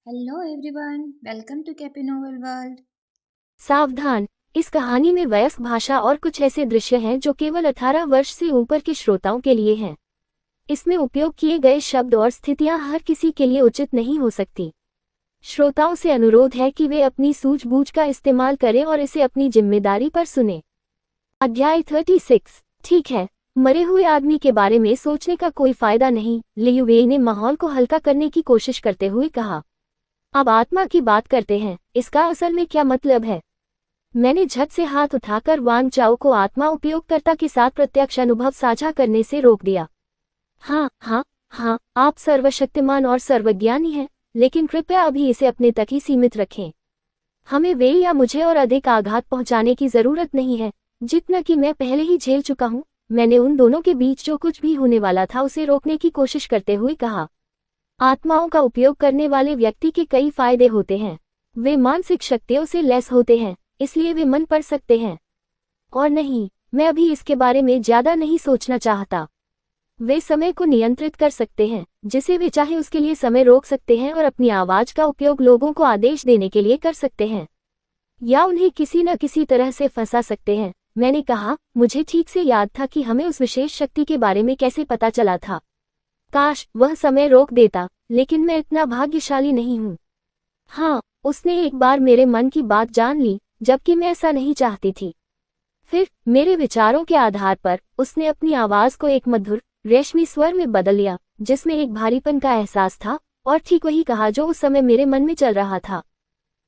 Hello everyone, welcome to कैपी novel world. सावधान, इस कहानी में वयस्क भाषा और कुछ ऐसे दृश्य हैं जो केवल 18 वर्ष से ऊपर के श्रोताओं के लिए हैं। इसमें उपयोग किए गए शब्द और स्थितियां हर किसी के लिए उचित नहीं हो सकती। श्रोताओं से अनुरोध है कि वे अपनी सूझबूझ का इस्तेमाल करें और इसे अपनी जिम्मेदारी पर सुनें। अध्याय 36। ठीक है, मरे हुए आदमी के बारे में सोचने का कोई फायदा नहीं, लियू वेई ने माहौल को हल्का करने की कोशिश करते हुए कहा। अब आत्मा की बात करते हैं, इसका असल में क्या मतलब है? मैंने झट से हाथ उठाकर वांग चाओ को आत्मा उपयोगकर्ता के साथ प्रत्यक्ष अनुभव साझा करने से रोक दिया। हाँ हाँ हाँ, आप सर्वशक्तिमान और सर्वज्ञानी हैं, लेकिन कृपया अभी इसे अपने तक ही सीमित रखें। हमें वे या मुझे और अधिक आघात पहुंचाने की जरूरत नहीं है, जितना कि मैं पहले ही झेल चुका हूँ। मैंने उन दोनों के बीच जो कुछ भी होने वाला था उसे रोकने की कोशिश करते हुए कहा। आत्माओं का उपयोग करने वाले व्यक्ति के कई फायदे होते हैं। वे मानसिक शक्तियों से लैस होते हैं, इसलिए वे मन पढ़ सकते हैं। और नहीं, मैं अभी इसके बारे में ज्यादा नहीं सोचना चाहता। वे समय को नियंत्रित कर सकते हैं, जिसे वे चाहे उसके लिए समय रोक सकते हैं और अपनी आवाज का उपयोग लोगों को आदेश देने के लिए कर सकते हैं, या उन्हें किसी न किसी तरह से फंसा सकते हैं। मैंने कहा, मुझे ठीक से याद था कि हमें उस विशेष शक्ति के बारे में कैसे पता चला था। काश वह समय रोक देता, लेकिन मैं इतना भाग्यशाली नहीं हूँ। हाँ, उसने एक बार मेरे मन की बात जान ली, जबकि मैं ऐसा नहीं चाहती थी। फिर मेरे विचारों के आधार पर उसने अपनी आवाज को एक मधुर रेशमी स्वर में बदल लिया, जिसमें एक भारीपन का एहसास था, और ठीक वही कहा जो उस समय मेरे मन में चल रहा था।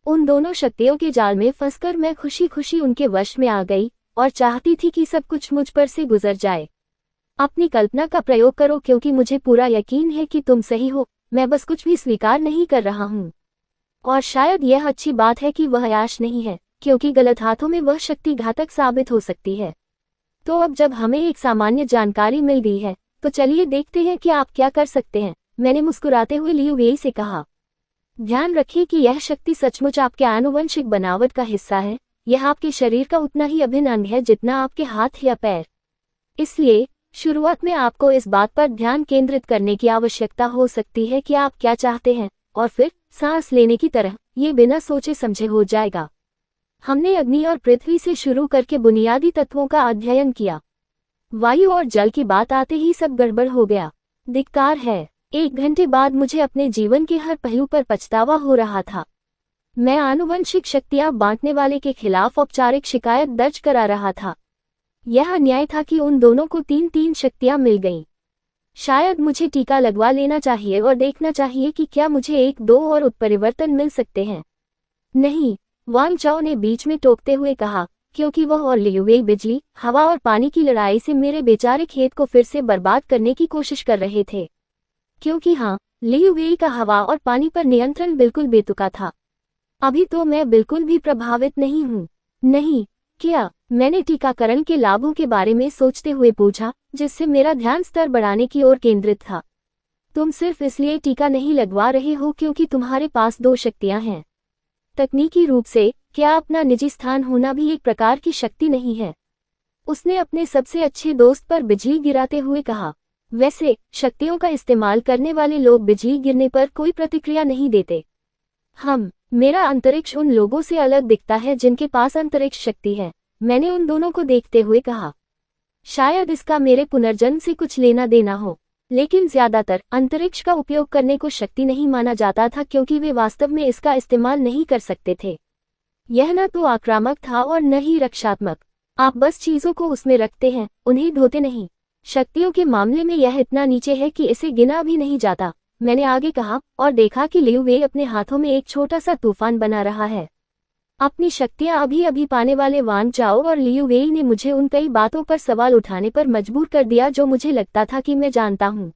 उन दोनों शक्तियों के जाल में फंसकर मैं खुशी खुशी उनके वश में आ गई और चाहती थी कि सब कुछ मुझ पर से गुजर जाए। अपनी कल्पना का प्रयोग करो, क्योंकि मुझे पूरा यकीन है कि तुम सही हो। मैं बस कुछ भी स्वीकार नहीं कर रहा हूँ। और शायद यह अच्छी बात है कि वह याश नहीं है, क्योंकि गलत हाथों में वह शक्ति घातक साबित हो सकती है। तो अब जब हमें एक सामान्य जानकारी मिल गई है, तो चलिए देखते हैं कि आप क्या कर सकते हैं, मैंने मुस्कुराते हुए लियू वेई से कहा। ध्यान रखिए कि यह शक्ति सचमुच आपके आनुवंशिक बनावट का हिस्सा है। यह आपके शरीर का उतना ही अभिन्न अंग है जितना आपके हाथ या पैर। इसलिए शुरुआत में आपको इस बात पर ध्यान केंद्रित करने की आवश्यकता हो सकती है कि आप क्या चाहते हैं, और फिर सांस लेने की तरह ये बिना सोचे समझे हो जाएगा। हमने अग्नि और पृथ्वी से शुरू करके बुनियादी तत्वों का अध्ययन किया। वायु और जल की बात आते ही सब गड़बड़ हो गया। धिक्कार है। 1 घंटे बाद मुझे अपने जीवन के हर पहलू पर पछतावा हो रहा था। मैं आनुवंशिक शक्तियां बांटने वाले के खिलाफ औपचारिक शिकायत दर्ज करा रहा था। यह अन्याय था कि उन दोनों को 3-3 शक्तियां मिल गईं। शायद मुझे टीका लगवा लेना चाहिए और देखना चाहिए कि क्या मुझे 1-2 और उत्परिवर्तन मिल सकते हैं। नहीं, वांग चाओ ने बीच में टोकते हुए कहा, क्योंकि वह और लियू वेई बिजली, हवा और पानी की लड़ाई से मेरे बेचारे खेत को फिर से बर्बाद करने की कोशिश कर रहे थे। क्योंकि हाँ, लियू वेई का हवा और पानी पर नियंत्रण बिल्कुल बेतुका था। अभी तो मैं बिल्कुल भी प्रभावित नहीं हूँ। नहीं, क्या? मैंने टीकाकरण के लाभों के बारे में सोचते हुए पूछा, जिससे मेरा ध्यान स्तर बढ़ाने की ओर केंद्रित था। तुम सिर्फ इसलिए टीका नहीं लगवा रहे हो क्योंकि तुम्हारे पास 2 शक्तियां हैं। तकनीकी रूप से, क्या अपना निजी स्थान होना भी एक प्रकार की शक्ति नहीं है? उसने अपने सबसे अच्छे दोस्त पर बिजली गिराते हुए कहा। वैसे, शक्तियों का इस्तेमाल करने वाले लोग बिजली गिरने पर कोई प्रतिक्रिया नहीं देते। मेरा अंतरिक्ष उन लोगों से अलग दिखता है जिनके पास अंतरिक्ष शक्ति है, मैंने उन दोनों को देखते हुए कहा। शायद इसका मेरे पुनर्जन्म से कुछ लेना देना हो, लेकिन ज्यादातर अंतरिक्ष का उपयोग करने को शक्ति नहीं माना जाता था क्योंकि वे वास्तव में इसका इस्तेमाल नहीं कर सकते थे। यह न तो आक्रामक था और न ही रक्षात्मक। आप बस चीजों को उसमें रखते हैं, उन्हें धोते नहीं। शक्तियों के मामले में यह इतना नीचे है कि इसे गिना भी नहीं जाता, मैंने आगे कहा, और देखा कि लियू वेई अपने हाथों में एक छोटा सा तूफान बना रहा है। अपनी शक्तियां अभी अभी पाने वाले वांग चाओ और लियू वेई ने मुझे उन कई बातों पर सवाल उठाने पर मजबूर कर दिया जो मुझे लगता था कि मैं जानता हूं।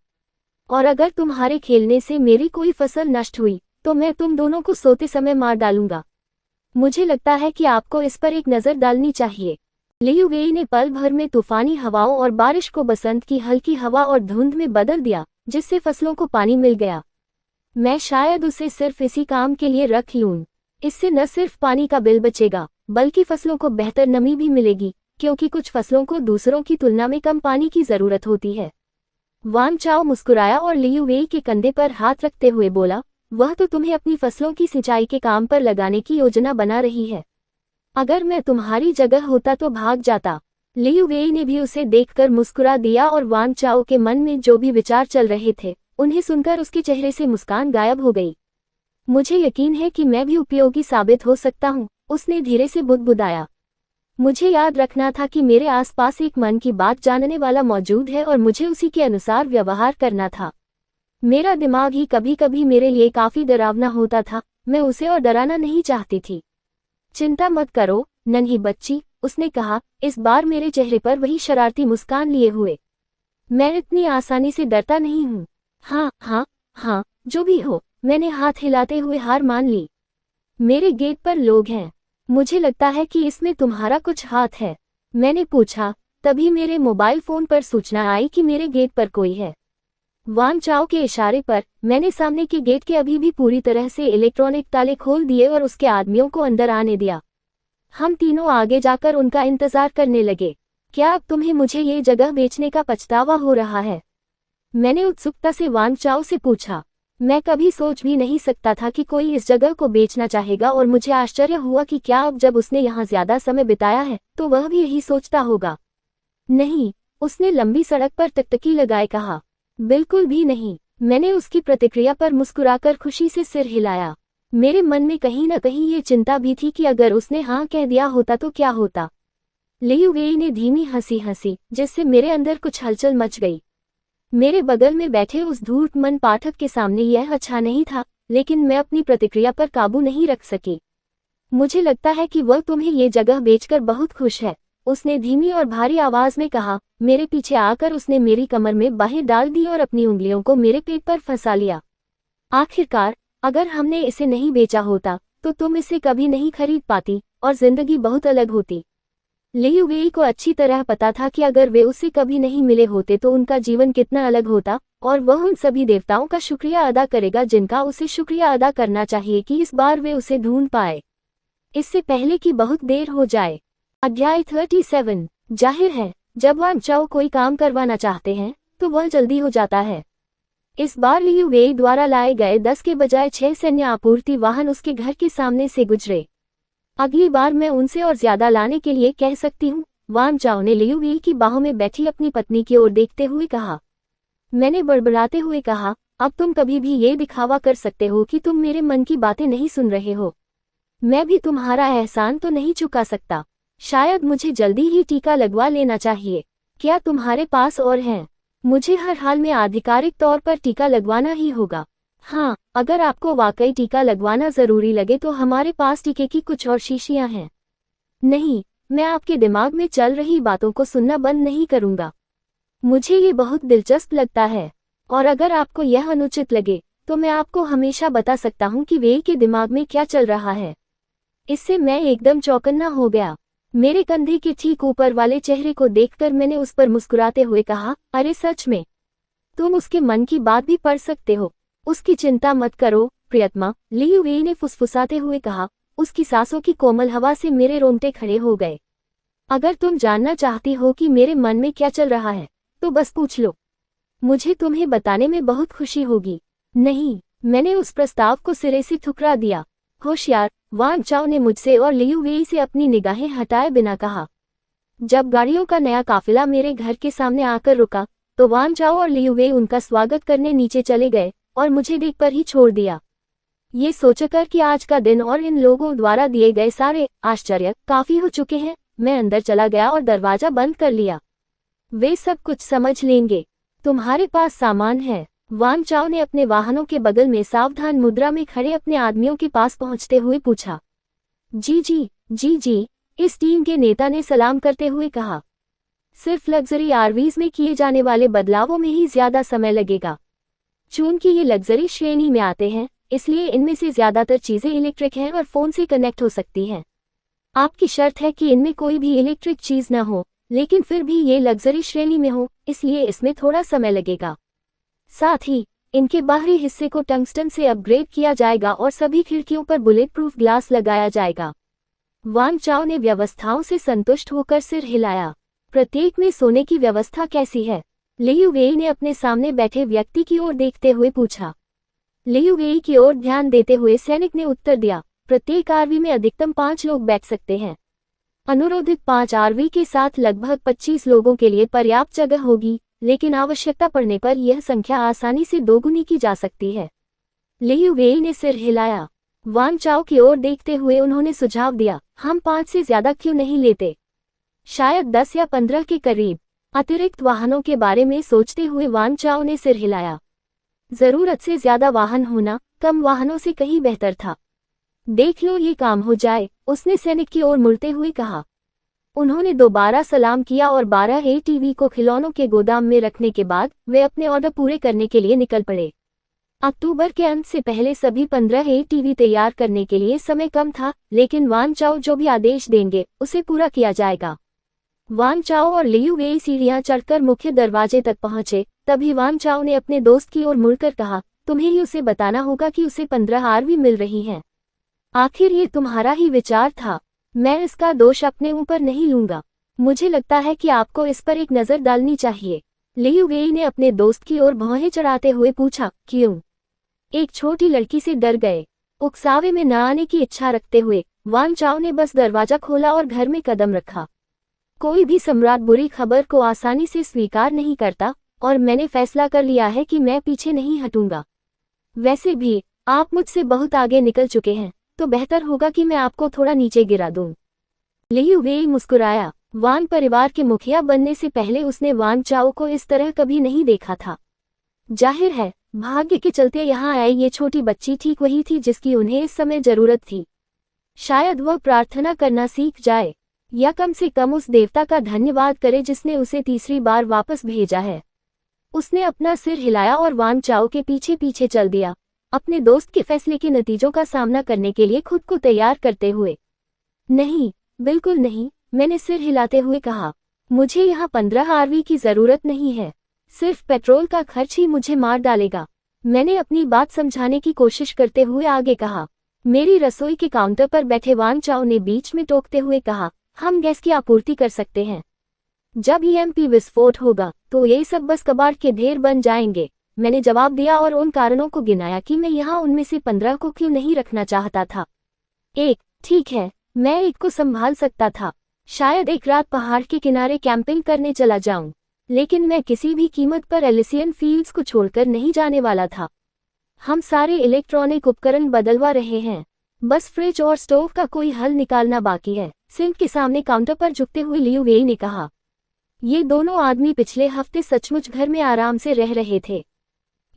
और अगर तुम्हारे खेलने से मेरी कोई फसल नष्ट हुई, तो मैं तुम दोनों को सोते समय मार डालूंगा। मुझे लगता है कि आपको इस पर एक नजर डालनी चाहिए। लियू वेई ने पल भर में तूफानी हवाओं और बारिश को बसंत की हल्की हवा और धुंध में बदल दिया, जिससे फसलों को पानी मिल गया। मैं शायद उसे सिर्फ इसी काम के लिए रख लूं। इससे न सिर्फ पानी का बिल बचेगा, बल्कि फसलों को बेहतर नमी भी मिलेगी, क्योंकि कुछ फसलों को दूसरों की तुलना में कम पानी की जरूरत होती है। वांग चाओ मुस्कुराया और लियू वेई के कंधे पर हाथ रखते हुए बोला, वह तो तुम्हें अपनी फसलों की सिंचाई के काम पर लगाने की योजना बना रही है। अगर मैं तुम्हारी जगह होता तो भाग जाता। लियू वेई ने भी उसे देखकर मुस्कुरा दिया और वांग चाओ के मन में जो भी विचार चल रहे थे उन्हें सुनकर उसके चेहरे से मुस्कान गायब हो गई। मुझे यकीन है कि मैं भी उपयोगी साबित हो सकता हूँ, उसने धीरे से बुदबुदाया। मुझे याद रखना था कि मेरे आसपास एक मन की बात जानने वाला मौजूद है और मुझे उसी के अनुसार व्यवहार करना था। मेरा दिमाग ही कभी कभी मेरे लिए काफी डरावना होता था, मैं उसे और डराना नहीं चाहती थी। चिंता मत करो नन्ही बच्ची, उसने कहा, इस बार मेरे चेहरे पर वही शरारती मुस्कान लिए हुए। मैं इतनी आसानी से डरता नहीं हूँ। हाँ हाँ हाँ, जो भी हो, मैंने हाथ हिलाते हुए हार मान ली। मेरे गेट पर लोग हैं। मुझे लगता है कि इसमें तुम्हारा कुछ हाथ है, मैंने पूछा। तभी मेरे मोबाइल फोन पर सूचना आई कि मेरे गेट पर कोई है। वांग चाओ के इशारे पर मैंने सामने के गेट के अभी भी पूरी तरह से इलेक्ट्रॉनिक ताले खोल दिए और उसके आदमियों को अंदर आने दिया। हम तीनों आगे जाकर उनका इंतजार करने लगे। क्या अब तुम्हें मुझे ये जगह बेचने का पछतावा हो रहा है? मैंने उत्सुकता से वांग चाओ से पूछा। मैं कभी सोच भी नहीं सकता था कि कोई इस जगह को बेचना चाहेगा और मुझे आश्चर्य हुआ कि क्या अब जब उसने यहाँ ज्यादा समय बिताया है तो वह भी यही सोचता होगा। नहीं, उसने लंबी सड़क पर टकटकी लगाए कहा। बिल्कुल भी नहीं, मैंने उसकी प्रतिक्रिया पर मुस्कुराकर खुशी से सिर हिलाया। मेरे मन में कहीं न कहीं ये चिंता भी थी कि अगर उसने हाँ कह दिया होता तो क्या होता। लियू वेई ने धीमी हंसी हंसी, जिससे मेरे अंदर कुछ हलचल मच गई। मेरे बगल में बैठे उस धूर्तमन पाठक के सामने यह अच्छा नहीं था, लेकिन मैं अपनी प्रतिक्रिया पर काबू नहीं रख सकी। मुझे लगता है कि वह तुम्हें ये जगह बेचकर बहुत खुश है, उसने धीमी और भारी आवाज में कहा। मेरे पीछे आकर उसने मेरी कमर में बाहें डाल दी और अपनी उंगलियों को मेरे पेट पर फंसा लिया। आखिरकार, अगर हमने इसे नहीं बेचा होता तो तुम इसे कभी नहीं खरीद पाती और जिंदगी बहुत अलग होती। लियू वेई को अच्छी तरह पता था कि अगर वे उससे कभी नहीं मिले होते तो उनका जीवन कितना अलग होता, और वह उन सभी देवताओं का शुक्रिया अदा करेगा जिनका उसे शुक्रिया अदा करना चाहिए कि इस बार वे उसे ढूंढ पाए, इससे पहले कि बहुत देर हो जाए। अध्याय 37। जाहिर है, जब वांग चाओ कोई काम करवाना चाहते हैं तो वह जल्दी हो जाता है। इस बार लियू वेई द्वारा लाए गए 10 के बजाय 6 सैन्य आपूर्ति वाहन उसके घर के सामने से गुजरे। अगली बार मैं उनसे और ज्यादा लाने के लिए कह सकती हूँ, वांग चाओ ने लियू वेई की बाहों में बैठी अपनी पत्नी की ओर देखते हुए कहा। मैंने बड़बड़ाते हुए कहा, अब तुम कभी भी ये दिखावा कर सकते हो कि तुम मेरे मन की बातें नहीं सुन रहे हो। मैं भी तुम्हारा एहसान तो नहीं चुका सकता। शायद मुझे जल्दी ही टीका लगवा लेना चाहिए। क्या तुम्हारे पास और हैं? मुझे हर हाल में आधिकारिक तौर पर टीका लगवाना ही होगा। हाँ, अगर आपको वाकई टीका लगवाना जरूरी लगे तो हमारे पास टीके की कुछ और शीशियां हैं। नहीं, मैं आपके दिमाग में चल रही बातों को सुनना बंद नहीं करूंगा। मुझे ये बहुत दिलचस्प लगता है, और अगर आपको यह अनुचित लगे तो मैं आपको हमेशा बता सकता हूँ कि वे के दिमाग में क्या चल रहा है। इससे मैं एकदम चौकन्ना हो गया। मेरे कंधे के ठीक ऊपर वाले चेहरे को देखकर मैंने उस पर मुस्कुराते हुए कहा, अरे सच में, तुम उसके मन की बात भी पढ़ सकते हो। उसकी चिंता मत करो प्रियतमा, लियू वेई ने फुसफुसाते हुए कहा। उसकी सांसों की कोमल हवा से मेरे रोंगटे खड़े हो गए। अगर तुम जानना चाहती हो कि मेरे मन में क्या चल रहा है तो बस पूछ लो, मुझे तुम्हें बताने में बहुत खुशी होगी। नहीं, मैंने उस प्रस्ताव को सिरे से ठुकरा दिया। होशियार, वांग चाओ ने मुझसे और लियू वेई से अपनी निगाहें हटाए बिना कहा। जब गाड़ियों का नया काफिला मेरे घर के सामने आकर रुका तो वांग चाओ और लियू वेई उनका स्वागत करने नीचे चले गए और मुझे देख कर ही छोड़ दिया। ये सोचकर कि आज का दिन और इन लोगों द्वारा दिए गए सारे आश्चर्य काफी हो चुके हैं, मैं अंदर चला गया और दरवाजा बंद कर लिया। वे सब कुछ समझ लेंगे। तुम्हारे पास सामान है? वांग चाओ ने अपने वाहनों के बगल में सावधान मुद्रा में खड़े अपने आदमियों के पास पहुंचते हुए पूछा। जी जी, जी जी, इस टीम के नेता ने सलाम करते हुए कहा। सिर्फ लग्जरी आरवीज में किए जाने वाले बदलावों में ही ज्यादा समय लगेगा। चूंकि ये लग्जरी श्रेणी में आते हैं, इसलिए इनमें से ज्यादातर चीजें इलेक्ट्रिक हैं और फोन से कनेक्ट हो सकती हैं। आपकी शर्त है कि इनमें कोई भी इलेक्ट्रिक चीज न हो, लेकिन फिर भी ये लग्जरी श्रेणी में हो, इसलिए इसमें थोड़ा समय लगेगा। साथ ही इनके बाहरी हिस्से को टंगस्टन से अपग्रेड किया जाएगा और सभी खिड़कियों पर बुलेट प्रूफ ग्लास लगाया जाएगा। वांग चाओ ने व्यवस्थाओं से संतुष्ट होकर सिर हिलाया। प्रत्येक में सोने की व्यवस्था कैसी है? लियू वेई ने अपने सामने बैठे व्यक्ति की ओर देखते हुए पूछा। लियुगेई की ओर ध्यान देते हुए सैनिक ने उत्तर दिया, प्रत्येक आरवी में अधिकतम 5 लोग बैठ सकते हैं। अनुरोधित 5 आरवी के साथ लगभग 25 लोगों के लिए पर्याप्त जगह होगी, लेकिन आवश्यकता पड़ने पर यह संख्या आसानी से दोगुनी की जा सकती है। लियुगेई ने सिर हिलाया। वान चाओ की ओर देखते हुए उन्होंने सुझाव दिया, हम 5 से ज्यादा क्यों नहीं लेते? शायद 10 या 15 के करीब। अतिरिक्त वाहनों के बारे में सोचते हुए वान चाओ ने सिर हिलाया। जरूरत से ज्यादा वाहन होना कम वाहनों से कहीं बेहतर था। देख लो ये काम हो जाए, उसने सैनिक की ओर मुड़ते हुए कहा। उन्होंने दोबारा सलाम किया और 12 एटीवी को खिलौनों के गोदाम में रखने के बाद वे अपने ऑर्डर पूरे करने के लिए निकल पड़े। अक्टूबर के अंत से पहले सभी 15 एटीवी तैयार करने के लिए समय कम था, लेकिन वान चाओ जो भी आदेश देंगे उसे पूरा किया जाएगा। वान चाओ और लियुगेई सीढ़ियां चढ़कर मुख्य दरवाजे तक पहुंचे। तभी वान चाओ ने अपने दोस्त की ओर मुड़कर कहा, तुम्हें ही उसे बताना होगा कि उसे 15 आरवी मिल रही हैं। आखिर ये तुम्हारा ही विचार था, मैं इसका दोष अपने ऊपर नहीं लूंगा। मुझे लगता है कि आपको इस पर एक नजर डालनी चाहिए। लियुगेई ने अपने दोस्त की ओर भौहें चढ़ाते हुए पूछा, क्यों? एक छोटी लड़की से डर गए? उकसावे में न आने की इच्छा रखते हुए वान चाओ ने बस दरवाजा खोला और घर में कदम रखा। कोई भी सम्राट बुरी खबर को आसानी से स्वीकार नहीं करता, और मैंने फैसला कर लिया है कि मैं पीछे नहीं हटूंगा। वैसे भी आप मुझसे बहुत आगे निकल चुके हैं, तो बेहतर होगा कि मैं आपको थोड़ा नीचे गिरा दूं। लियुगेई मुस्कुराया। वान परिवार के मुखिया बनने से पहले उसने वान चाओ को इस तरह कभी नहीं देखा था। जाहिर है, भाग्य के चलते यहाँ आई ये छोटी बच्ची ठीक वही थी जिसकी उन्हें इस समय जरूरत थी। शायद वह प्रार्थना करना सीख जाए, या कम से कम उस देवता का धन्यवाद करे जिसने उसे तीसरी बार वापस भेजा है। उसने अपना सिर हिलाया और वान चाओ के पीछे पीछे चल दिया, अपने दोस्त के फैसले के नतीजों का सामना करने के लिए खुद को तैयार करते हुए। नहीं, बिल्कुल नहीं, मैंने सिर हिलाते हुए कहा। मुझे यहाँ 15 आरवी की जरूरत नहीं है। सिर्फ पेट्रोल का खर्च ही मुझे मार डालेगा। मैंने अपनी बात समझाने की कोशिश करते हुए आगे कहा। मेरी रसोई के काउंटर पर बैठे वान चाओ ने बीच में टोकते हुए कहा, हम गैस की आपूर्ति कर सकते हैं। जब ईएमपी विस्फोट होगा तो ये सब बस कबाड़ के ढेर बन जाएंगे। मैंने जवाब दिया और उन कारणों को गिनाया कि मैं यहाँ उनमें से 15 को क्यों नहीं रखना चाहता था। एक, ठीक है, मैं एक को संभाल सकता था। शायद एक रात पहाड़ के किनारे कैंपिंग करने चला जाऊं, लेकिन मैं किसी भी कीमत पर एलिसियन फील्ड्स को छोड़कर नहीं जाने वाला था। हम सारे इलेक्ट्रॉनिक उपकरण बदलवा रहे हैं, बस फ्रिज और स्टोव का कोई हल निकालना बाकी है। सिंक के सामने काउंटर पर झुकते हुए लियुगेई ने कहा। ये दोनों आदमी पिछले हफ्ते सचमुच घर में आराम से रह रहे थे।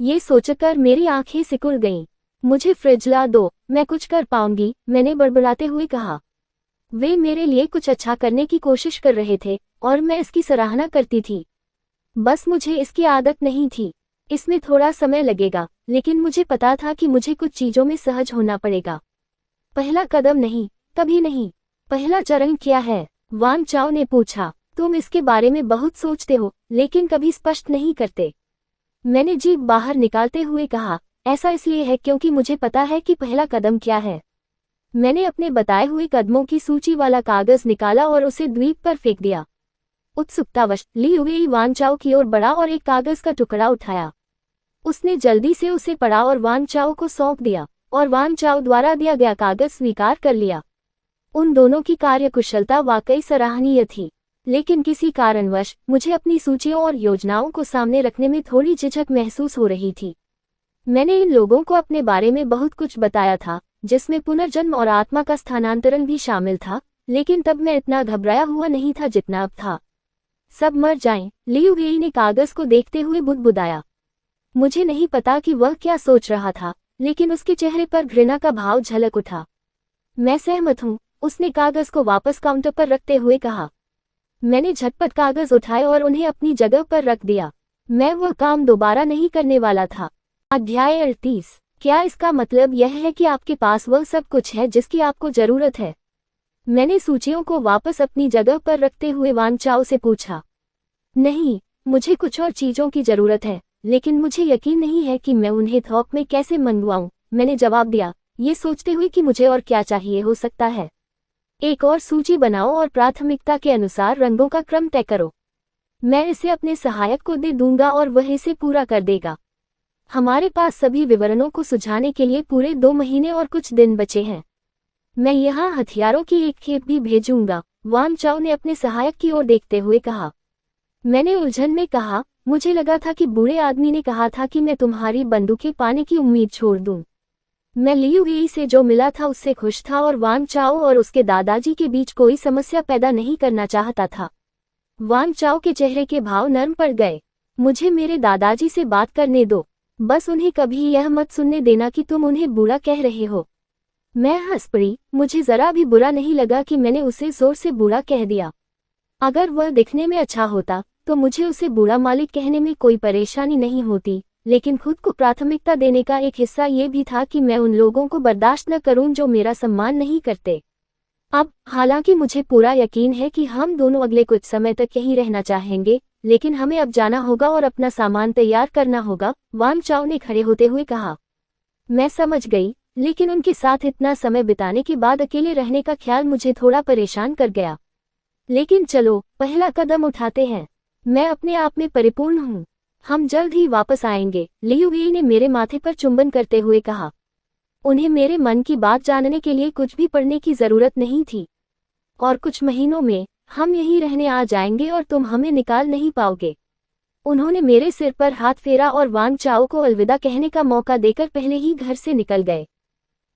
ये सोचकर मेरी आंखें सिकुड़ गईं। मुझे फ्रिज ला दो, मैं कुछ कर पाऊंगी, मैंने बड़बड़ाते हुए कहा। वे मेरे लिए कुछ अच्छा करने की कोशिश कर रहे थे और मैं इसकी सराहना करती थी। बस मुझे इसकी आदत नहीं थी। इसमें थोड़ा समय लगेगा, लेकिन मुझे पता था कि मुझे कुछ चीजों में सहज होना पड़ेगा। पहला कदम नहीं, कभी नहीं। पहला चरण क्या है? वान चाओ ने पूछा। तुम इसके बारे में बहुत सोचते हो, लेकिन कभी स्पष्ट नहीं करते। मैंने जीभ बाहर निकालते हुए कहा, ऐसा इसलिए है क्योंकि मुझे पता है कि पहला कदम क्या है। मैंने अपने बताए हुए कदमों की सूची वाला कागज निकाला और उसे द्वीप पर फेंक दिया। उत्सुकतावश लियुगेई वान चाओ की ओर बढ़ा और एक कागज का टुकड़ा उठाया। उसने जल्दी से उसे पढ़ा और वान चाओ को सौंप दिया, और वान चाओ द्वारा दिया गया कागज स्वीकार कर लिया। उन दोनों की कार्यकुशलता वाकई सराहनीय थी, लेकिन किसी कारणवश मुझे अपनी सूचियों और योजनाओं को सामने रखने में थोड़ी झिझक महसूस हो रही थी। मैंने इन लोगों को अपने बारे में बहुत कुछ बताया था, जिसमें पुनर्जन्म और आत्मा का स्थानांतरण भी शामिल था, लेकिन तब मैं इतना घबराया हुआ नहीं था जितना अब था। सब मर जाएं, लियुगेई ने कागज को देखते हुए बुदबुदाया। मुझे नहीं पता कि वह क्या सोच रहा था, लेकिन उसके चेहरे पर घृणा का भाव झलक उठा। मैं सहमत हूँ, उसने कागज को वापस काउंटर पर रखते हुए कहा। मैंने झटपट कागज उठाए और उन्हें अपनी जगह पर रख दिया। मैं वह काम दोबारा नहीं करने वाला था। अध्याय 38। क्या इसका मतलब यह है कि आपके पास वह सब कुछ है जिसकी आपको जरूरत है? मैंने सूचियों को वापस अपनी जगह पर रखते हुए वान चाओ से पूछा। नहीं, मुझे कुछ और चीजों की जरूरत है, लेकिन मुझे यकीन नहीं है कि मैं उन्हें थोक में कैसे मंगवाऊं, मैंने जवाब दिया, ये सोचते हुए कि मुझे और क्या चाहिए हो सकता है। एक और सूची बनाओ और प्राथमिकता के अनुसार रंगों का क्रम तय करो। मैं इसे अपने सहायक को दे दूंगा और वह इसे पूरा कर देगा। हमारे पास सभी विवरणों को सुझाने के लिए पूरे 2 महीने और कुछ दिन बचे हैं। मैं यहाँ हथियारों की एक खेप भी भेजूंगा, वांग चाओ ने अपने सहायक की ओर देखते हुए कहा। मैंने उलझन में कहा, मुझे लगा था कि बूढ़े आदमी ने कहा था कि मैं तुम्हारी बंदूकें पाने की उम्मीद छोड़ दूं। मैं लियू वेई से जो मिला था उससे खुश था और वांग चाओ और उसके दादाजी के बीच कोई समस्या पैदा नहीं करना चाहता था। वांग चाओ के चेहरे के भाव नरम पड़ गए। मुझे मेरे दादाजी से बात करने दो, बस उन्हें कभी यह मत सुनने देना कि तुम उन्हें बुरा कह रहे हो। मैं हंस पड़ी। मुझे जरा भी बुरा नहीं लगा कि मैंने उसे जोर से बुरा कह दिया। अगर वह दिखने में अच्छा होता तो मुझे उसे बुरा मालिक कहने में कोई परेशानी नहीं होती, लेकिन खुद को प्राथमिकता देने का एक हिस्सा ये भी था कि मैं उन लोगों को बर्दाश्त न करूं जो मेरा सम्मान नहीं करते। अब हालांकि मुझे पूरा यकीन है कि हम दोनों अगले कुछ समय तक यहीं रहना चाहेंगे, लेकिन हमें अब जाना होगा और अपना सामान तैयार करना होगा, वांग चाओ ने खड़े होते हुए कहा। मैं समझ गई, लेकिन उनके साथ इतना समय बिताने के बाद अकेले रहने का ख्याल मुझे थोड़ा परेशान कर गया। लेकिन चलो पहला कदम उठाते हैं। मैं अपने आप में परिपूर्ण हूँ। हम जल्द ही वापस आएंगे, लियू वेई ने मेरे माथे पर चुंबन करते हुए कहा। उन्हें मेरे मन की बात जानने के लिए कुछ भी पढ़ने की जरूरत नहीं थी। और कुछ महीनों में हम यहीं रहने आ जाएंगे और तुम हमें निकाल नहीं पाओगे। उन्होंने मेरे सिर पर हाथ फेरा और वांग चाओ को अलविदा कहने का मौका देकर पहले ही घर से निकल गए।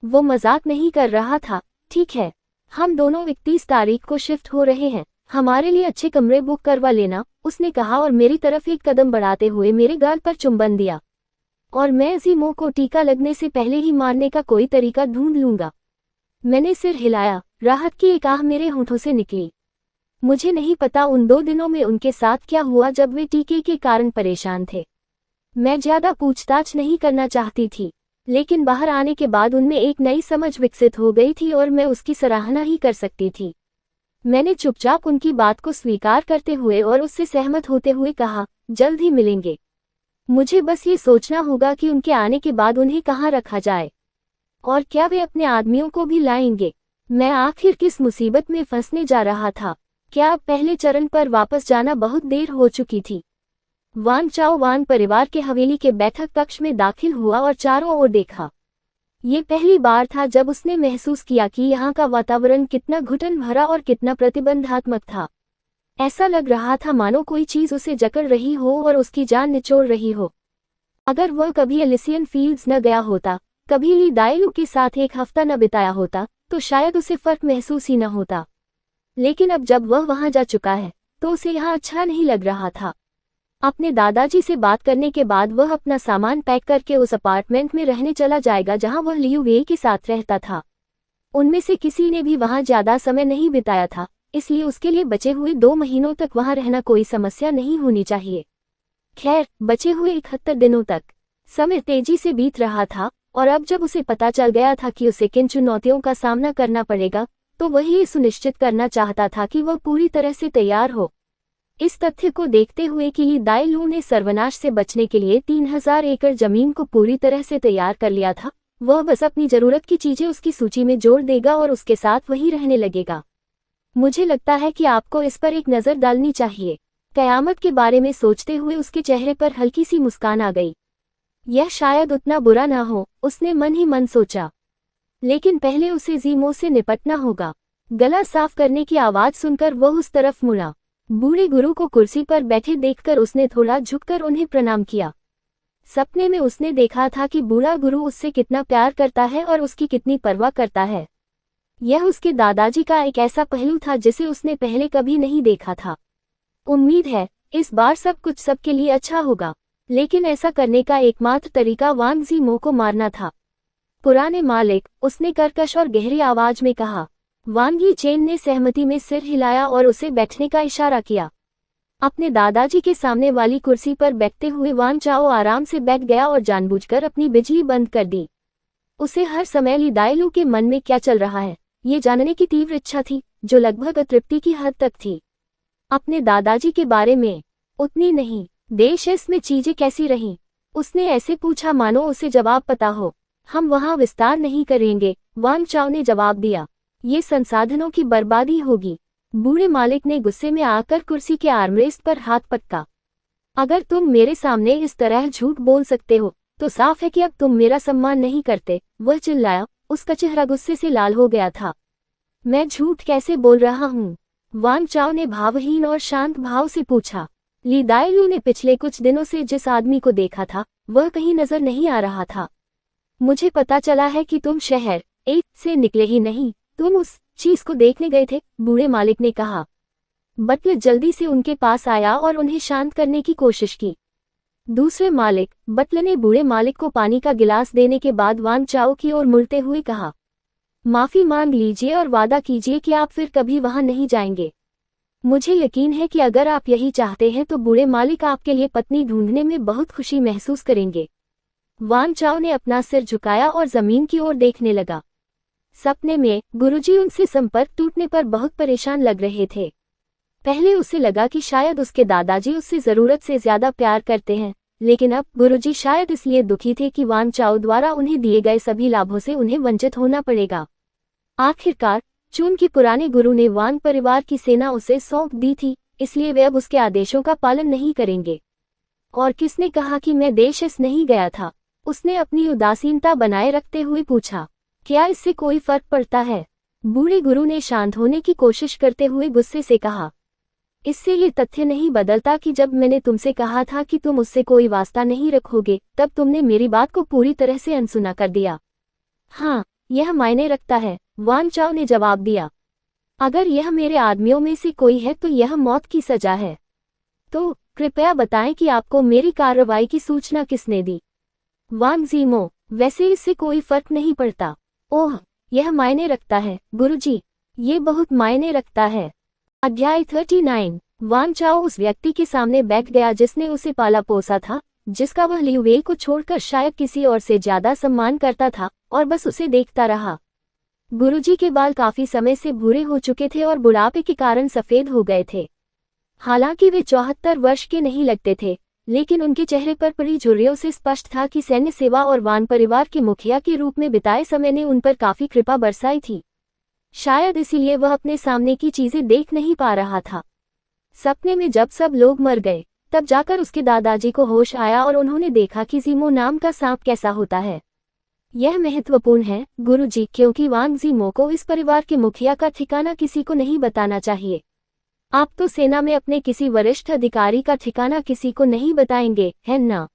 वो मजाक नहीं कर रहा था। ठीक है, हम दोनों 31 तारीख को शिफ्ट हो रहे हैं, हमारे लिए अच्छे कमरे बुक करवा लेना, उसने कहा और मेरी तरफ एक कदम बढ़ाते हुए मेरे गाल पर चुंबन दिया। और मैं ज़ीमो को टीका लगने से पहले ही मारने का कोई तरीका ढूंढ लूंगा। मैंने सिर हिलाया। राहत की एक आह मेरे होठों से निकली। मुझे नहीं पता उन 2 दिनों में उनके साथ क्या हुआ जब वे टीके के कारण परेशान थे। मैं ज्यादा पूछताछ नहीं करना चाहती थी, लेकिन बाहर आने के बाद उनमें एक नई समझ विकसित हो गई थी और मैं उसकी सराहना ही कर सकती थी। मैंने चुपचाप उनकी बात को स्वीकार करते हुए और उससे सहमत होते हुए कहा, जल्द ही मिलेंगे। मुझे बस ये सोचना होगा कि उनके आने के बाद उन्हें कहाँ रखा जाए और क्या वे अपने आदमियों को भी लाएंगे। मैं आखिर किस मुसीबत में फंसने जा रहा था। क्या अब पहले चरण पर वापस जाना बहुत देर हो चुकी थी। वांग चाओ वान परिवार के हवेली के बैठक कक्ष में दाखिल हुआ और चारों ओर देखा। ये पहली बार था जब उसने महसूस किया कि यहाँ का वातावरण कितना घुटन भरा और कितना प्रतिबंधात्मक था। ऐसा लग रहा था मानो कोई चीज उसे जकड़ रही हो और उसकी जान निचोड़ रही हो। अगर वह कभी एलिसियन फील्ड्स न गया होता, कभी ली दाइलू के साथ एक हफ्ता न बिताया होता, तो शायद उसे फर्क महसूस ही न होता। लेकिन अब जब वह वहां जा चुका है तो उसे यहाँ अच्छा नहीं लग रहा था। अपने दादाजी से बात करने के बाद वह अपना सामान पैक करके उस अपार्टमेंट में रहने चला जाएगा जहां वह लियू वेई के साथ रहता था। उनमें से किसी ने भी वहां ज्यादा समय नहीं बिताया था, इसलिए उसके लिए बचे हुए 2 महीनों तक वहां रहना कोई समस्या नहीं होनी चाहिए। खैर, बचे हुए 71 दिनों तक समय तेजी से बीत रहा था और अब जब उसे पता चल गया था कि उसे किन चुनौतियों का सामना करना पड़ेगा, तो वह ये सुनिश्चित करना चाहता था कि वह पूरी तरह से तैयार हो। इस तथ्य को देखते हुए कि ली दाइलू ने सर्वनाश से बचने के लिए 3000 एकड़ जमीन को पूरी तरह से तैयार कर लिया था, वह बस अपनी जरूरत की चीजें उसकी सूची में जोड़ देगा और उसके साथ वहीं रहने लगेगा। मुझे लगता है कि आपको इस पर एक नजर डालनी चाहिए। कयामत के बारे में सोचते हुए उसके चेहरे पर हल्की सी मुस्कान आ गई। यह शायद उतना बुरा ना हो, उसने मन ही मन सोचा, लेकिन पहले उसे ज़ीमो से निपटना होगा। गला साफ करने की आवाज सुनकर वह उस तरफ मुड़ा। बूढ़े गुरु को कुर्सी पर बैठे देखकर उसने थोड़ा झुककर उन्हें प्रणाम किया। सपने में उसने देखा था कि बूढ़ा गुरु उससे कितना प्यार करता है और उसकी कितनी परवाह करता है। यह उसके दादाजी का एक ऐसा पहलू था जिसे उसने पहले कभी नहीं देखा था। उम्मीद है इस बार सब कुछ सबके लिए अच्छा होगा, लेकिन ऐसा करने का एकमात्र तरीका वांग ज़ीमो को मारना था। पुराने मालिक, उसने कर्कश और गहरी आवाज में कहा। वांग यी चेन ने सहमति में सिर हिलाया और उसे बैठने का इशारा किया। अपने दादाजी के सामने वाली कुर्सी पर बैठते हुए वांग चाओ आराम से बैठ गया और जानबूझकर अपनी बिजली बंद कर दी। उसे हर समय ली दाइलू के मन में क्या चल रहा है ये जानने की तीव्र इच्छा थी, जो लगभग अतृप्ति की हद तक थी। अपने दादाजी के बारे में उतनी नहीं, देश में चीजें कैसी रहीं, उसने ऐसे पूछा मानो उसे जवाब पता हो। हम वहां विस्तार नहीं करेंगे, वांग चाओ ने जवाब दिया। ये संसाधनों की बर्बादी होगी। बूढ़े मालिक ने गुस्से में आकर कुर्सी के आर्मरेस्ट पर हाथ पटका। अगर तुम मेरे सामने इस तरह झूठ बोल सकते हो तो साफ है कि अब तुम मेरा सम्मान नहीं करते, वह चिल्लाया। उसका चेहरा गुस्से से लाल हो गया था। मैं झूठ कैसे बोल रहा हूँ? वान चाओ ने भावहीन और शांत भाव से पूछा। ली दाइलू ने पिछले कुछ दिनों से जिस आदमी को देखा था वह कहीं नजर नहीं आ रहा था। मुझे पता चला है कि तुम शहर एक से निकले ही नहीं, तुम उस चीज को देखने गए थे, बूढ़े मालिक ने कहा। बटलर जल्दी से उनके पास आया और उन्हें शांत करने की कोशिश की। दूसरे मालिक, बटलर ने बूढ़े मालिक को पानी का गिलास देने के बाद वान चाओ की ओर मुड़ते हुए कहा, माफी मांग लीजिए और वादा कीजिए कि आप फिर कभी वहां नहीं जाएंगे। मुझे यकीन है कि अगर आप यही चाहते हैं तो बूढ़े मालिक आपके लिए पत्नी ढूंढने में बहुत खुशी महसूस करेंगे। वान चाओ ने अपना सिर झुकाया और जमीन की ओर देखने लगा। सपने में गुरुजी उनसे संपर्क टूटने पर बहुत परेशान लग रहे थे। पहले उसे लगा कि शायद उसके दादाजी उससे जरूरत से ज्यादा प्यार करते हैं, लेकिन अब गुरुजी शायद इसलिए दुखी थे कि वान चाओ द्वारा उन्हें दिए गए सभी लाभों से उन्हें वंचित होना पड़ेगा। आखिरकार चून के पुराने गुरु ने वान परिवार की सेना उसे सौंप दी थी, इसलिए वे अब उसके आदेशों का पालन नहीं करेंगे। और किसने कहा कि मैं देश नहीं गया था? उसने अपनी उदासीनता बनाए रखते हुए पूछा। क्या इससे कोई फर्क पड़ता है? बूढ़े गुरु ने शांत होने की कोशिश करते हुए गुस्से से कहा। इससे ये तथ्य नहीं बदलता कि जब मैंने तुमसे कहा था कि तुम उससे कोई वास्ता नहीं रखोगे, तब तुमने मेरी बात को पूरी तरह से अनसुना कर दिया। हाँ, यह मायने रखता है, वान चाओ ने जवाब दिया। अगर यह मेरे आदमियों में से कोई है तो यह मौत की सजा है। तो कृपया बताएं कि आपको मेरी कार्रवाई की सूचना किसने दी? वांग ज़ीमो, वैसे इससे कोई फर्क नहीं पड़ता। ओह, यह मायने रखता है, गुरुजी, ये बहुत मायने रखता है। अध्याय 39। वान चाओ उस व्यक्ति के सामने बैठ गया जिसने उसे पाला पोसा था, जिसका वह लियू वेई को छोड़कर शायद किसी और से ज्यादा सम्मान करता था, और बस उसे देखता रहा। गुरुजी के बाल काफी समय से भूरे हो चुके थे और बुढ़ापे के कारण सफेद हो गए थे। हालांकि वे 74 वर्ष के नहीं लगते थे, लेकिन उनके चेहरे पर पड़ी झुर्रियों से स्पष्ट था कि सैन्य सेवा और वान परिवार के मुखिया के रूप में बिताए समय ने उन पर काफी कृपा बरसाई थी। शायद इसीलिए वह अपने सामने की चीजें देख नहीं पा रहा था। सपने में जब सब लोग मर गए, तब जाकर उसके दादाजी को होश आया और उन्होंने देखा कि ज़ीमो नाम का सांप कैसा होता है। यह महत्वपूर्ण है, गुरुजी, क्योंकि वांग ज़ीमो को इस परिवार के मुखिया का ठिकाना किसी को नहीं बताना चाहिए। आप तो सेना में अपने किसी वरिष्ठ अधिकारी का ठिकाना किसी को नहीं बताएंगे, है ना?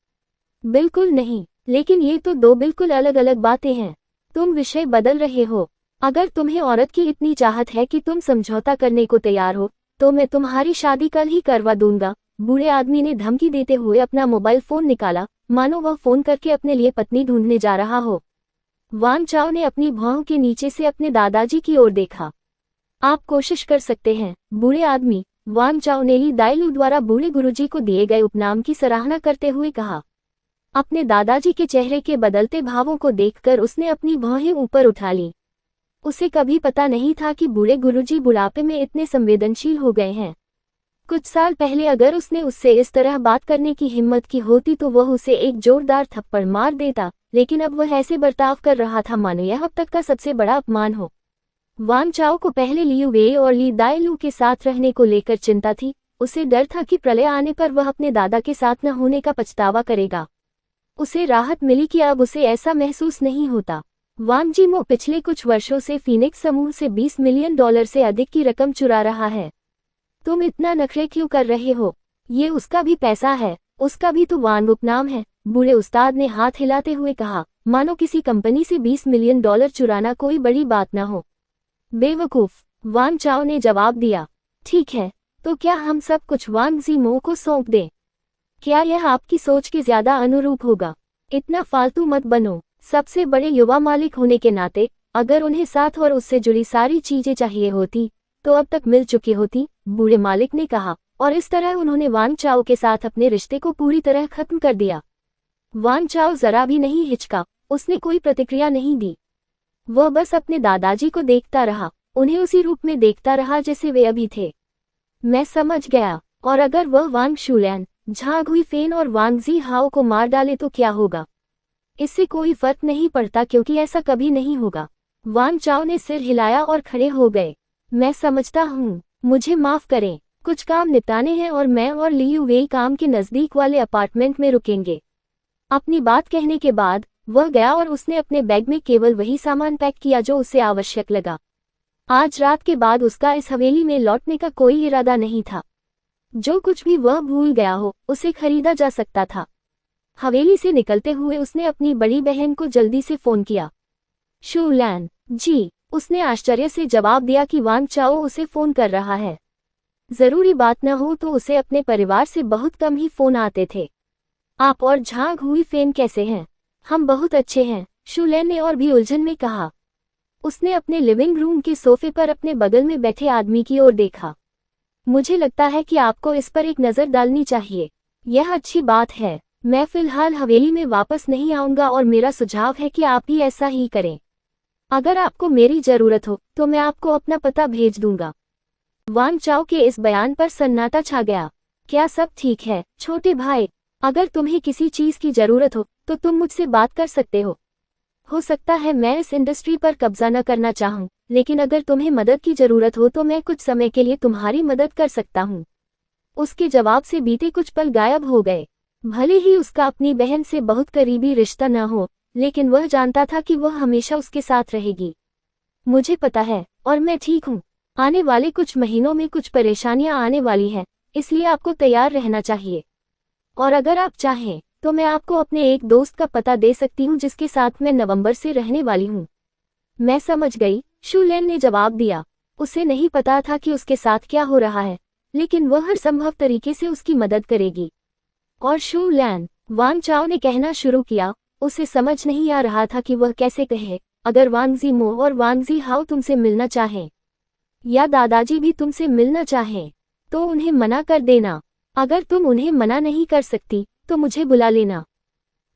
बिल्कुल नहीं, लेकिन ये तो दो बिल्कुल अलग अलग बातें हैं। तुम विषय बदल रहे हो। अगर तुम्हें औरत की इतनी चाहत है कि तुम समझौता करने को तैयार हो, तो मैं तुम्हारी शादी कल ही करवा दूंगा। बूढ़े आदमी ने धमकी देते हुए अपना मोबाइल फोन निकाला, मानो वह फोन करके अपने लिए पत्नी ढूंढने जा रहा हो। वान चाओ ने अपनी भौं के नीचे से अपने दादाजी की ओर देखा। आप कोशिश कर सकते हैं, बूढ़े आदमी, वान चाओ ने ली दाइलू द्वारा बूढ़े गुरुजी को दिए गए उपनाम की सराहना करते हुए कहा। अपने दादाजी के चेहरे के बदलते भावों को देखकर उसने अपनी भौहें ऊपर उठा ली। उसे कभी पता नहीं था कि बूढ़े गुरुजी बुढ़ापे में इतने संवेदनशील हो गए हैं। कुछ साल पहले अगर उसने उससे इस तरह बात करने की हिम्मत की होती तो वह उसे एक जोरदार थप्पड़ मार देता, लेकिन अब वह ऐसे बर्ताव कर रहा था मानो यह अब तक का सबसे बड़ा अपमान हो। वान चाओ को पहले लियू वेई और ली दाइलू के साथ रहने को लेकर चिंता थी। उसे डर था कि प्रलय आने पर वह अपने दादा के साथ न होने का पछतावा करेगा। उसे राहत मिली कि अब उसे ऐसा महसूस नहीं होता। वांग ज़ीमो पिछले कुछ वर्षों से फीनिक्स समूह से $20 मिलियन से अधिक की रकम चुरा रहा है। तुम इतना नखरे क्यों कर रहे हो? ये उसका भी पैसा है, उसका भी तो वान उपनाम है, बूढ़े उस्ताद ने हाथ हिलाते हुए कहा, मानो किसी कंपनी से $20 मिलियन चुराना कोई बड़ी बात न हो। बेवकूफ, वान चाओ ने जवाब दिया। ठीक है, तो क्या हम सब कुछ वांग ज़ीमो को सौंप दें? क्या यह आपकी सोच के ज्यादा अनुरूप होगा? इतना फालतू मत बनो। सबसे बड़े युवा मालिक होने के नाते अगर उन्हें साथ और उससे जुड़ी सारी चीजें चाहिए होती तो अब तक मिल चुकी होती, बूढ़े मालिक ने कहा, और इस तरह उन्होंने वांग चाओ के साथ अपने रिश्ते को पूरी तरह खत्म कर दिया। वांग चाओ जरा भी नहीं हिचका, उसने कोई प्रतिक्रिया नहीं दी। वह बस अपने दादाजी को देखता रहा, उन्हें उसी रूप में देखता रहा जैसे वे अभी थे। मैं समझ गया, और अगर वह वांग शुलैन, झांग हुई फेन और वांग ज़ी हाओ को मार डाले तो क्या होगा? इससे कोई फर्क नहीं पड़ता क्योंकि ऐसा कभी नहीं होगा। वान चाओ ने सिर हिलाया और खड़े हो गए। मैं समझता हूँ, मुझे माफ करें, कुछ काम निपटाने हैं और मैं और लियू वेई काम के नजदीक वाले अपार्टमेंट में रुकेंगे। अपनी बात कहने के बाद वह गया और उसने अपने बैग में केवल वही सामान पैक किया जो उसे आवश्यक लगा। आज रात के बाद उसका इस हवेली में लौटने का कोई इरादा नहीं था। जो कुछ भी वह भूल गया हो उसे खरीदा जा सकता था। हवेली से निकलते हुए उसने अपनी बड़ी बहन को जल्दी से फोन किया। शू लैन जी, उसने आश्चर्य से जवाब दिया कि वांग चाओ उसे फोन कर रहा है। जरूरी बात न हो तो उसे अपने परिवार से बहुत कम ही फोन आते थे। आप और झांग हुई फेन कैसे हैं? हम बहुत अच्छे हैं, शू लैन ने और भी उलझन में कहा। उसने अपने लिविंग रूम के सोफे पर अपने बगल में बैठे आदमी की ओर देखा। मुझे लगता है कि आपको इस पर एक नज़र डालनी चाहिए। यह अच्छी बात है। मैं फिलहाल हवेली में वापस नहीं आऊंगा और मेरा सुझाव है कि आप भी ऐसा ही करें। अगर आपको मेरी जरूरत हो तो मैं आपको अपना पता भेज दूंगा। वांग चाओ के इस बयान पर सन्नाटा छा गया। क्या सब ठीक है छोटे भाई? अगर तुम्हें किसी चीज की जरूरत हो तो तुम मुझसे बात कर सकते हो। हो सकता है मैं इस इंडस्ट्री पर कब्जा न करना चाहूं, लेकिन अगर तुम्हें मदद की जरूरत हो तो मैं कुछ समय के लिए तुम्हारी मदद कर सकता हूं। उसके जवाब से बीते कुछ पल गायब हो गए। भले ही उसका अपनी बहन से बहुत करीबी रिश्ता न हो, लेकिन वह जानता था कि वह हमेशा उसके साथ रहेगी। मुझे पता है और मैं ठीक हूँ। आने वाले कुछ महीनों में कुछ परेशानियां आने वाली हैं, इसलिए आपको तैयार रहना चाहिए। और अगर आप चाहें तो मैं आपको अपने एक दोस्त का पता दे सकती हूँ जिसके साथ मैं नवंबर से रहने वाली हूँ। मैं समझ गई, शू लैन ने जवाब दिया। उसे नहीं पता था कि उसके साथ क्या हो रहा है, लेकिन वह हर संभव तरीके से उसकी मदद करेगी। और शू लैन, वांग चाओ ने कहना शुरू किया। उसे समझ नहीं आ रहा था कि वह कैसे कहे। अगर वांग ज़ीमो और वांग ज़ी हाओ तुमसे मिलना चाहें, या दादाजी भी तुमसे मिलना चाहें, तो उन्हें मना कर देना। अगर तुम उन्हें मना नहीं कर सकती तो मुझे बुला लेना।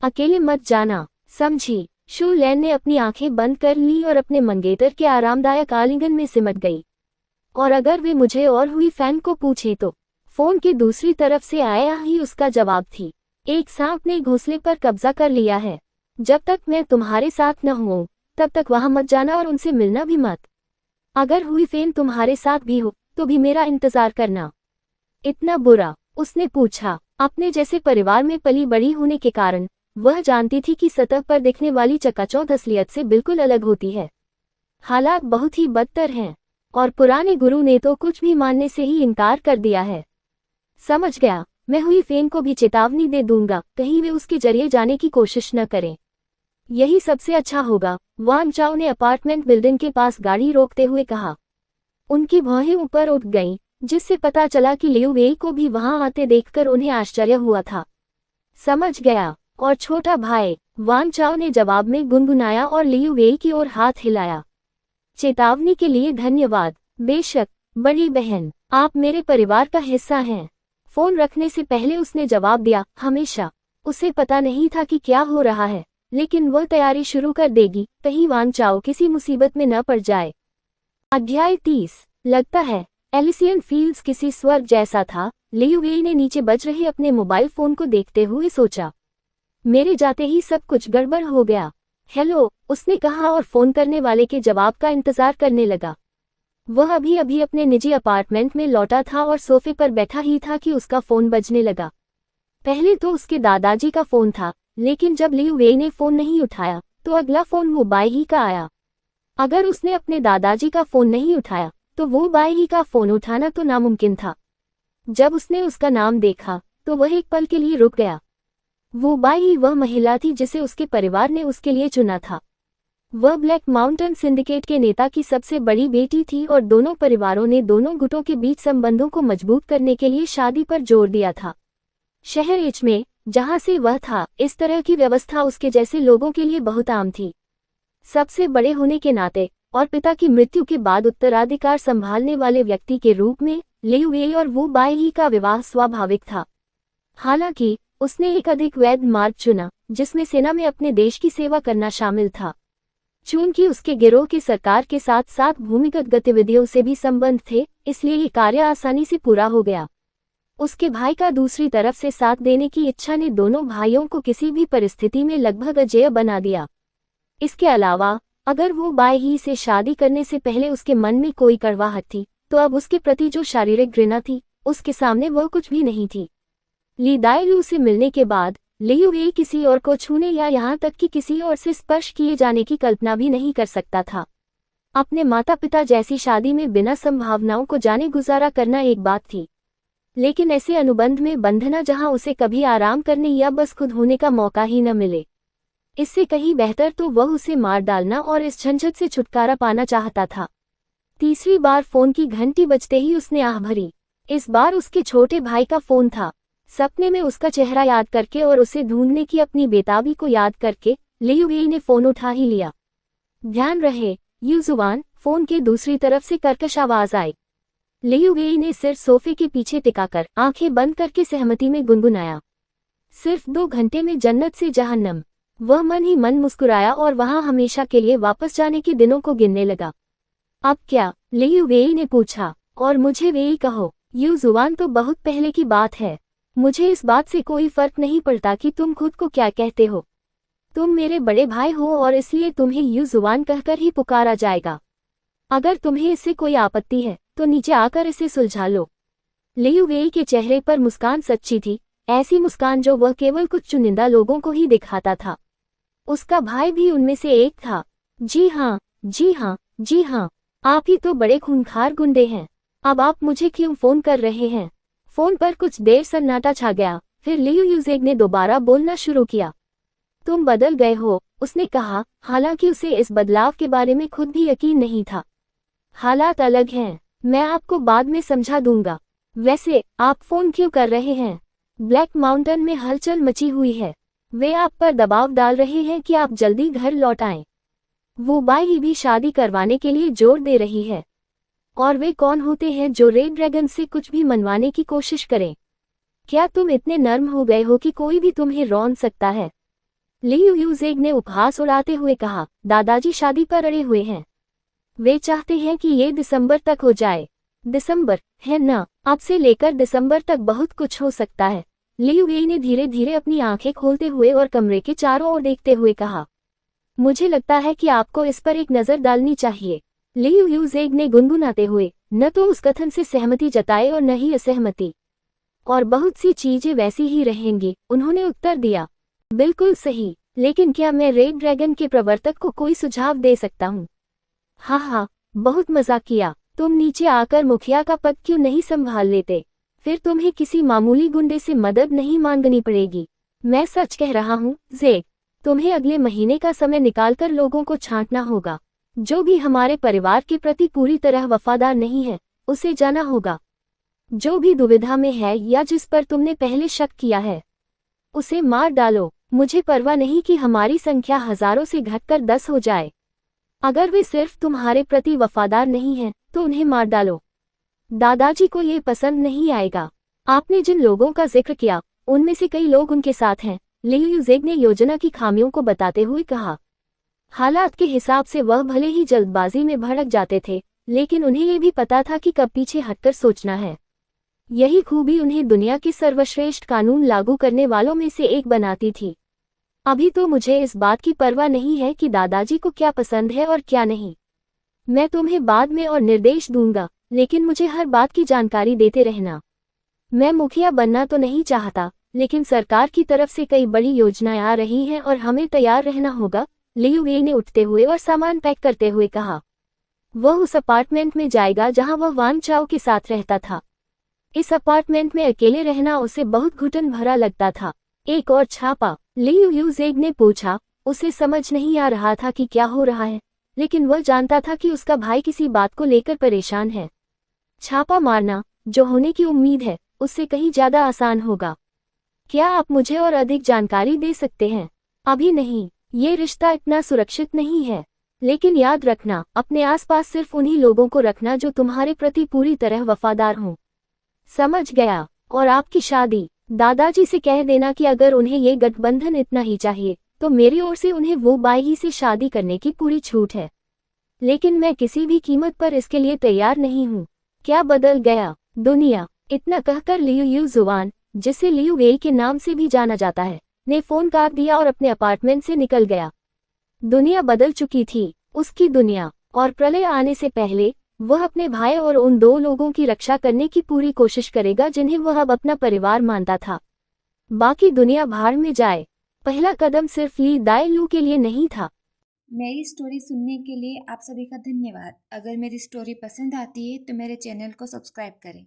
अकेले मत जाना, समझी? शू लैन ने अपनी आंखें बंद कर ली और अपने मंगेतर के आरामदायक आलिंगन में सिमट गई। और अगर वे मुझे और हुई फैन को पूछे तो? फोन की दूसरी तरफ से आया ही उसका जवाब थी। एक सांप ने घोंसले पर कब्जा कर लिया है। जब तक मैं तुम्हारे साथ न हूं तब तक वहां मत जाना और उनसे मिलना भी मत। अगर हुई फैन तुम्हारे साथ भी हो तो भी मेरा इंतजार करना। इतना बुरा? उसने पूछा। अपने जैसे परिवार में पली बड़ी होने के कारण वह जानती थी कि सतह पर दिखने वाली चकाचौंध असलियत से बिल्कुल अलग होती है। हालात बहुत ही बदतर हैं और पुराने गुरु ने तो कुछ भी मानने से ही इनकार कर दिया है। समझ गया, मैं हुई फेन को भी चेतावनी दे दूंगा, कहीं वे उसके जरिए जाने की कोशिश न करें। यही सबसे अच्छा होगा, वांग चाओ ने अपार्टमेंट बिल्डिंग के पास गाड़ी रोकते हुए कहा। उनकी भौहें ऊपर उठ गईं, जिससे पता चला कि लियू वेई को भी वहां आते देखकर उन्हें आश्चर्य हुआ था। समझ गया। और छोटा भाई, वांग चाओ ने जवाब में गुनगुनाया और लियू वेई की ओर हाथ हिलाया। चेतावनी के लिए धन्यवाद। बेशक बड़ी बहन, आप मेरे परिवार का हिस्सा हैं। फोन रखने से पहले उसने जवाब दिया, हमेशा। उसे पता नहीं था कि क्या हो रहा है, लेकिन वह तैयारी शुरू कर देगी, कहीं वांग चाओ किसी मुसीबत में न पड़ जाए। अध्याय 30। लगता है एलिसियन फील्ड्स किसी स्वर्ग जैसा था, लियू वेई ने नीचे बज रहे अपने मोबाइल फोन को देखते हुए सोचा। मेरे जाते ही सब कुछ गड़बड़ हो गया। हेलो, उसने कहा और फोन करने वाले के जवाब का इंतजार करने लगा। वह अभी अभी अपने निजी अपार्टमेंट में लौटा था और सोफे पर बैठा ही था कि उसका फोन बजने लगा। पहले तो उसके दादाजी का फोन था, लेकिन जब लियू वेई ने फोन नहीं उठाया तो अगला फोन वो बाई ही का आया। अगर उसने अपने दादाजी का फोन नहीं उठाया तो वो बाई ही का फोन उठाना तो नामुमकिन था। जब उसने उसका नाम देखा तो वह एक पल के लिए रुक गया। वो बाई ही वह महिला थी जिसे उसके परिवार ने उसके लिए चुना था। वह ब्लैक माउंटेन सिंडिकेट के नेता की सबसे बड़ी बेटी थी और दोनों परिवारों ने दोनों गुटों के बीच संबंधों को मजबूत करने के लिए शादी पर जोर दिया था। शहर एच में, जहां से वह था, इस तरह की व्यवस्था उसके जैसे लोगों के लिए बहुत आम थी। सबसे बड़े होने के नाते और पिता की मृत्यु के बाद उत्तराधिकार संभालने वाले व्यक्ति के रूप में लियू वेई और वो बाई ही का विवाह स्वाभाविक था। हालांकि उसने एक अधिक वैध मार्ग चुना, जिसमें सेना में अपने देश की सेवा करना शामिल था। चूंकि उसके गिरोह के सरकार के साथ साथ भूमिगत गतिविधियों से भी संबंध थे, इसलिए ये कार्य आसानी से पूरा हो गया। उसके भाई का दूसरी तरफ से साथ देने की इच्छा ने दोनों भाइयों को किसी भी परिस्थिति में लगभग अजेय बना दिया। इसके अलावा अगर वो बाई ही से शादी करने से पहले उसके मन में कोई कड़वाहट थी, तो अब उसके प्रति जो शारीरिक घृणा थी, उसके सामने वह कुछ भी नहीं थी। ली दाई लू से मिलने के बाद लियू वेई किसी और को छूने या यहाँ तक कि किसी और से स्पर्श किए जाने की कल्पना भी नहीं कर सकता था। अपने माता पिता जैसी शादी में बिना संभावनाओं को जाने गुजारा करना एक बात थी, लेकिन ऐसे अनुबंध में बंधना जहां उसे कभी आराम करने या बस खुद होने का मौका ही न मिले, इससे कहीं बेहतर तो वह उसे मार डालना और इस झंझट से छुटकारा पाना चाहता था। तीसरी बार फोन की घंटी बजते ही उसने आह भरी। इस बार उसके छोटे भाई का फोन था। सपने में उसका चेहरा याद करके और उसे ढूंढने की अपनी बेताबी को याद करके लियू वेई ने फोन उठा ही लिया। ध्यान रहे, यू जुवान, फोन के दूसरी तरफ से कर्कश आवाज आई। लियू वेई ने सिर सोफे के पीछे टिकाकर आंखें बंद करके सहमति में गुनगुनाया। सिर्फ 2 घंटे में जन्नत से जहन्नम। वह मन ही मन मुस्कुराया और वहां हमेशा के लिए वापस जाने के दिनों को गिनने लगा। अब क्या? लियू वेई ने पूछा। और मुझे वेई कहो, यू जुवान तो बहुत पहले की बात है। मुझे इस बात से कोई फर्क नहीं पड़ता कि तुम खुद को क्या कहते हो। तुम मेरे बड़े भाई हो और इसलिए तुम्हें यू जुबान कहकर ही पुकारा जाएगा। अगर तुम्हें इससे कोई आपत्ति है तो नीचे आकर इसे सुलझा लो। लियू वेई के चेहरे पर मुस्कान सच्ची थी, ऐसी मुस्कान जो वह केवल कुछ चुनिंदा लोगों को ही दिखाता था। उसका भाई भी उनमें से एक था। जी हाँ, जी हाँ, जी हाँ, आप ही तो बड़े खूंखार गुंडे हैं। अब आप मुझे क्यों फोन कर रहे हैं? फोन पर कुछ देर सन्नाटा छा गया, फिर लियू यूजेग ने दोबारा बोलना शुरू किया। तुम बदल गए हो, उसने कहा, हालांकि उसे इस बदलाव के बारे में खुद भी यकीन नहीं था। हालात अलग हैं, मैं आपको बाद में समझा दूंगा। वैसे आप फोन क्यों कर रहे हैं? ब्लैक माउंटेन में हलचल मची हुई है। वे आप पर दबाव डाल रहे हैं कि आप जल्दी घर लौट आएं। वो बाई भी शादी करवाने के लिए जोर दे रही है। और वे कौन होते हैं जो रेड ड्रैगन से कुछ भी मनवाने की कोशिश करें? क्या तुम इतने नर्म हो गए हो कि कोई भी तुम्हें रौंद सकता है? लियू यूजेग ने उपहास उड़ाते हुए कहा, दादाजी शादी पर अड़े हुए हैं। वे चाहते हैं कि ये दिसंबर तक हो जाए। दिसंबर है ना? अब से लेकर दिसंबर तक बहुत कुछ हो सकता है। लियू वेई ने धीरे धीरे अपनी आंखें खोलते हुए और कमरे के चारों ओर देखते हुए कहा, मुझे लगता है कि आपको इस पर एक नजर डालनी चाहिए। लियू यूजेग ने गुनगुनाते हुए न तो उस कथन से सहमति जताई और न ही असहमति। और बहुत सी चीजें वैसी ही रहेंगी, उन्होंने उत्तर दिया। बिल्कुल सही, लेकिन क्या मैं रेड ड्रैगन के प्रवर्तक को कोई सुझाव दे सकता हूँ? हाँ, बहुत मजाक किया। तुम नीचे आकर मुखिया का पद क्यों नहीं संभाल लेते? फिर तुम्हें किसी मामूली गुंडे से मदद नहीं मांगनी पड़ेगी। मैं सच कह रहा हूँ जेक, तुम्हें अगले महीने का समय निकालकर लोगों को छांटना होगा। जो भी हमारे परिवार के प्रति पूरी तरह वफादार नहीं है, उसे जाना होगा। जो भी दुविधा में है या जिस पर तुमने पहले शक किया है, उसे मार डालो। मुझे परवाह नहीं कि हमारी संख्या हजारों से घटकर 10 हो जाए। अगर वे सिर्फ तुम्हारे प्रति वफादार नहीं हैं, तो उन्हें मार डालो। दादाजी को ये पसंद नहीं आएगा। आपने जिन लोगों का जिक्र किया, उनमें से कई लोग उनके साथ हैं, लियू यूजेग ने योजना की खामियों को बताते हुए कहा। हालात के हिसाब से वह भले ही जल्दबाजी में भड़क जाते थे, लेकिन उन्हें ये भी पता था कि कब पीछे हटकर सोचना है। यही खूबी उन्हें दुनिया के सर्वश्रेष्ठ कानून लागू करने वालों में से एक बनाती थी। अभी तो मुझे इस बात की परवाह नहीं है कि दादाजी को क्या पसंद है और क्या नहीं। मैं तुम्हें बाद में और निर्देश दूंगा, लेकिन मुझे हर बात की जानकारी देते रहना। मैं मुखिया बनना तो नहीं चाहता, लेकिन सरकार की तरफ से कई बड़ी योजनाएं आ रही हैं और हमें तैयार रहना होगा। लियू वेई ने उठते हुए और सामान पैक करते हुए कहा। वह उस अपार्टमेंट में जाएगा जहां वह वांग चाओ के साथ रहता था। इस अपार्टमेंट में अकेले रहना उसे बहुत घुटन भरा लगता था। एक और छापा? लियू यूजेग ने पूछा। उसे समझ नहीं आ रहा था कि क्या हो रहा है, लेकिन वह जानता था कि उसका भाई किसी बात को लेकर परेशान है। छापा मारना, जो होने की उम्मीद है, उससे कहीं ज्यादा आसान होगा। क्या आप मुझे और अधिक जानकारी दे सकते हैं? अभी नहीं, ये रिश्ता इतना सुरक्षित नहीं है। लेकिन याद रखना, अपने आसपास सिर्फ उन्हीं लोगों को रखना जो तुम्हारे प्रति पूरी तरह वफादार हों। समझ गया। और आपकी शादी, दादाजी से कह देना कि अगर उन्हें ये गठबंधन इतना ही चाहिए, तो मेरी ओर से उन्हें वो बाई ही से शादी करने की पूरी छूट है। लेकिन मैं किसी भी कीमत पर इसके लिए तैयार नहीं हूँ। क्या बदल गया दुनिया? इतना कहकर लियू यू जुवान, जिसे लियू वेई के नाम से भी जाना जाता है, ने फोन काट दिया और अपने अपार्टमेंट से निकल गया। दुनिया बदल चुकी थी, उसकी दुनिया। और प्रलय आने से पहले वह अपने भाई और उन 2 लोगों की रक्षा करने की पूरी कोशिश करेगा जिन्हें वह अब अपना परिवार मानता था। बाकी दुनिया भाड़ में जाए। पहला कदम सिर्फ ली दाई लू के लिए नहीं था। मेरी स्टोरी सुनने के लिए आप सभी का धन्यवाद। अगर मेरी स्टोरी पसंद आती है तो मेरे चैनल को सब्सक्राइब करें।